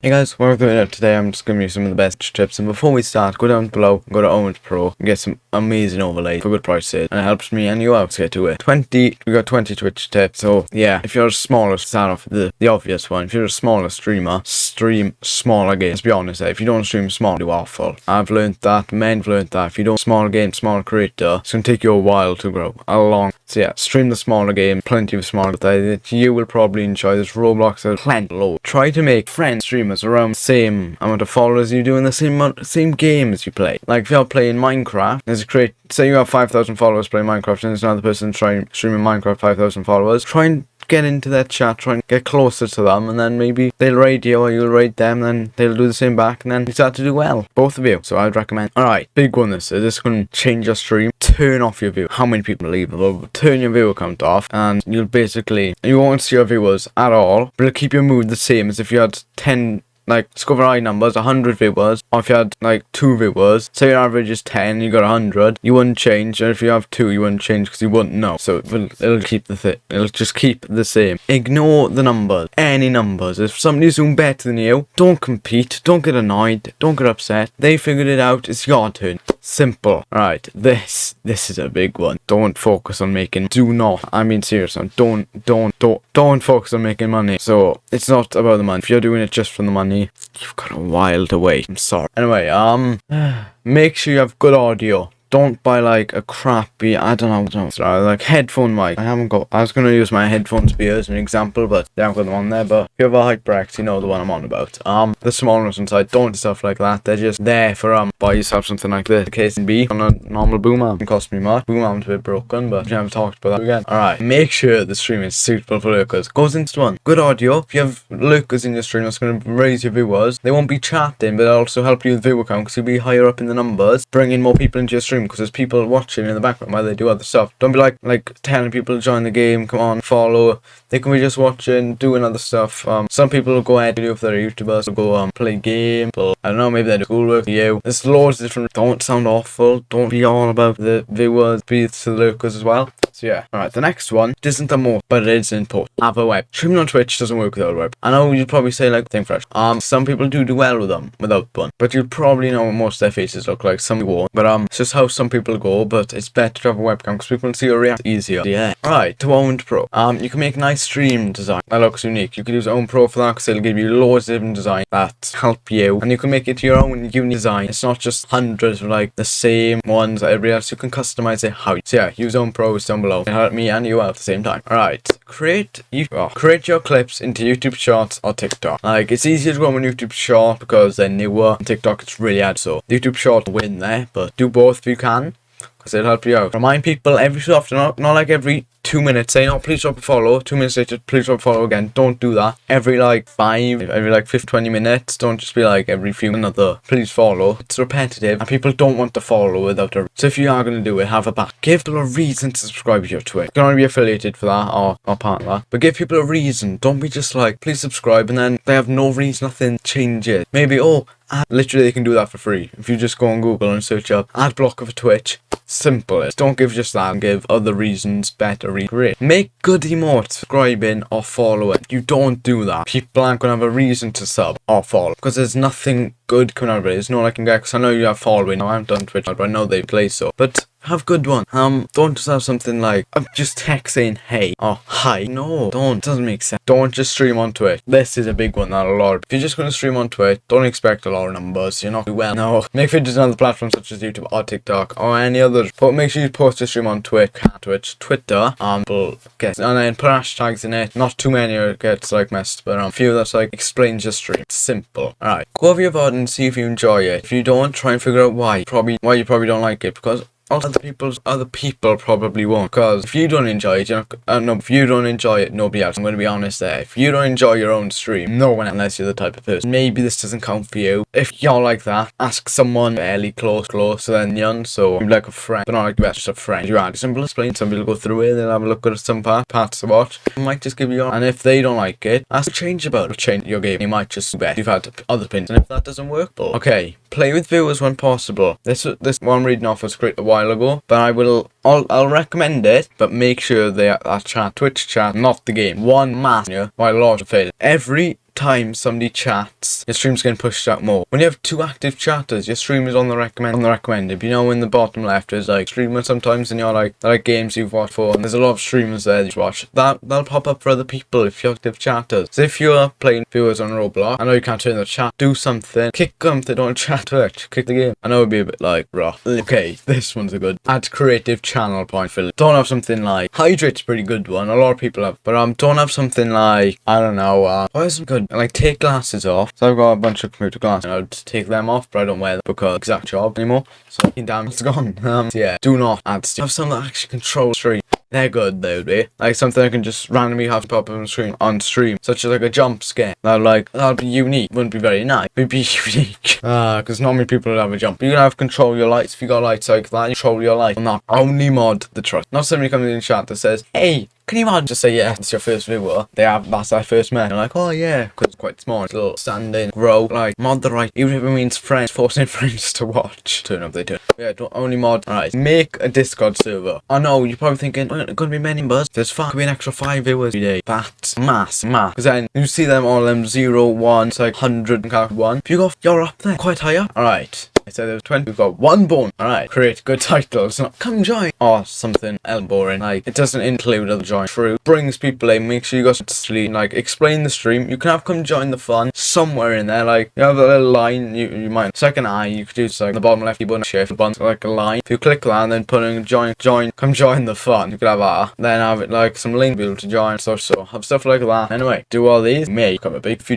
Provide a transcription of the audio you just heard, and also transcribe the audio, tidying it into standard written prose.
Hey guys, what we're doing today, I'm just giving you some of the best tips, and before we start, go down below, go to Owens Pro, and get some amazing overlays for good prices, and it helps me and you out to get to it. We got 20 Twitch tips, so yeah, if you're a smaller, start off with the obvious one. If you're a smaller streamer, stream smaller games. Let's be honest, if you don't stream small, you awful. I've learned that, men have learned that, if you don't small game, small creator, it's gonna take you a while to grow, so yeah, stream the smaller game, plenty of smaller that you will probably enjoy. There's Roblox, there's plenty low. Try to make friends streamers around the same amount of followers you do in the same game as you play. Like if you're playing Minecraft, say you have 5,000 followers playing Minecraft and there's another person streaming Minecraft 5,000 followers, try and get into that chat, try and get closer to them, and then maybe they'll raid you or you'll raid them, and they'll do the same back, and then you start to do well, both of you. So I'd recommend. Alright, big one this is going to change your stream. Turn off your view. How many people leave? Turn your viewer count off, and you won't see your viewers at all, but it'll keep your mood the same as if you had 10 discover high numbers, 100 viewers, or if you had 2 viewers, say your average is 10, you got 100, you wouldn't change, or if you have 2, you wouldn't change because you wouldn't know. So it'll just keep the same. Ignore the numbers, any numbers. If somebody's doing better than you, don't compete, don't get annoyed, don't get upset. They figured it out, it's your turn. Simple. Right, this is a big one. Don't focus on making. I mean serious. Don't focus on making money. So it's not about the money. If you're doing it just for the money, you've got a while to wait. I'm sorry. Anyway, make sure you have good audio. Don't buy a crappy, I don't know, headphone mic. I was going to use my headphones here as an example, but they haven't got them on there. But if you have a HyperX, you know the one I'm on about. The small ones inside, don't do stuff like that. They're just there for, buy yourself something like this. The case B on a normal boom arm. It cost me much. Boom arm's a bit broken, but we haven't talked about that again. Alright, make sure the stream is suitable for lurkers. Goes into one. Good audio. If you have lurkers in your stream, that's going to raise your viewers. They won't be chatting, but it'll also help you with viewer count because you'll be higher up in the numbers. Bring in more people into your stream, because there's people watching in the background while they do other stuff. Don't be like telling people to join the game, come on, follow. They can be just watching, doing other stuff. Some people will go ahead and do if they're YouTubers, will go play game, I don't know, maybe they do schoolwork for you. There's loads of different. Don't sound awful, don't be all about the viewers, be to the lurkers as well. So yeah, alright, the next one isn't the most, but it is important. Have a web. Streaming on Twitch doesn't work without a web. I know you'd probably say think fresh. Some people do well with them without one, but you probably know what most of their faces look like. Some won't, but it's just how some people go. But it's better to have a webcam because people can see your react easier. Yeah. Alright, to Owned Pro. You can make nice stream design that looks unique. You can use Owned Pro for that because it'll give you loads of different designs that help you, and you can make it your own unique design. It's not just hundreds of the same ones that everybody else. You can customize it how. So yeah, use Owned Pro down below. It help me and you out at the same time. Alright, create your clips into YouTube Shorts or TikTok. It's easier to go on YouTube Short because they're newer. On TikTok it's really hard, so YouTube Short win there, but do both if you can, because it'll help you out. Remind people every so often, not like every 2 minutes, say, oh, please drop a follow. 2 minutes later, please drop a follow again. Don't do that. Every 20 minutes. Don't just be every few another, please follow. It's repetitive and people don't want to follow without a. So if you are going to do it, have a back. Give people a reason to subscribe to your Twitch. You can only be affiliated for that or part of that. But give people a reason. Don't be just please subscribe, and then they have no reason, nothing changes. Maybe, literally they can do that for free. If you just go on Google and search up ad blocker for Twitch. Simple. Don't give just that, give other reasons, better reasons. Great. Make good emotes, subscribing or following. You don't do that, people aren't going to have a reason to sub or follow, because there's nothing good coming out of it. There's no can get, because I know you have following. I haven't done Twitch, but I know they play so. But have good one. Don't just have something just text saying hey or hi. No, don't. It doesn't make sense. Don't just stream on Twitch. This is a big one that a lot. If you're just going to stream on Twitch, don't expect a lot of numbers. You're not doing well. No. Make videos on other platforms such as YouTube or TikTok or any others. But make sure you post your stream on Twitch, Twitter. And then put hashtags in it. Not too many or it gets messed, but a few that's explains your stream. It's simple. Alright. Go over your VOD and see if you enjoy it. If you don't, try and figure out why you probably don't like it, because other people probably won't, because if you don't enjoy it, if you don't enjoy it, nobody else. I'm going to be honest there. If you don't enjoy your own stream, no one, unless you're the type of person. Maybe this doesn't count for you. If you're like that, ask someone fairly closer than you, so like a friend, but not the best, just a friend. You are simple explain. Some people go through it, they'll have a look at some parts to watch. You might just give you and if they don't like it, ask to change about it. Change your game. You might just bet you've had other opinions, and if that doesn't work, okay. Play with viewers when possible. This one I'm reading off was created a while ago, but I'll recommend it, but make sure they are that Twitch chat, not the game. One mass while large fail. Every time somebody chats, your stream's getting pushed out more. When you have 2 active chatters, your stream is on the recommended. You know, in the bottom left is like streamers sometimes, and you're like games you've watched for, and there's a lot of streamers there that you watch. That'll pop up for other people if you're active chatters. So if you're playing viewers on Roblox, I know you can't turn the chat, do something, kick them if they don't chat Twitch, kick the game. I know it'd be a bit like rough. Okay, this one's a good. Add creative channel point fill. Don't have something like Hydrate's a pretty good one. A lot of people have, but don't have something like, I don't know, what is good? Like take glasses off. So I've got a bunch of computer glasses, and I'd take them off, but I don't wear them because exact job anymore. So damn, it's gone. So yeah, do not add stuff. Have something that actually controls stream. They're good, they would be. Like something I can just randomly have pop up on stream, such as like a jump scare. That'd be unique. Wouldn't be very nice. It'd be unique. Because not many people would have a jump. You can have control your lights. If you got lights like that, you control your light. Not only mod the trust. Not somebody comes in chat that says, hey, can you mod? Just say yeah, it's your first viewer. That's their first man. They're like, oh yeah, because it's quite small. It's a little standing, grow, like mod the right. Even if it means friends, forcing friends to watch. Turn up, they turn. Yeah, don't only mod. Alright, make a Discord server. I know you're probably thinking, well, gonna be many members. There's could be an extra 5 viewers every day. That's mass. Because then you see them all them 0, 1, it's like 100 and 1. If you're up there, quite high up. Alright. So there's 20, we've got 1 bone. Alright, create good titles. Not come join or something else boring. Like it doesn't include other join through. Brings people in, make sure you got to like explain the stream. You can have come join the fun somewhere in there. Like you have a little line, you might second eye, you could use like the bottom left button shift button like a line. If you click that and then put in join, come join the fun, you could have that. Then have it like some link to be able to join, so have stuff like that. Anyway, do all these, make come a big if you do.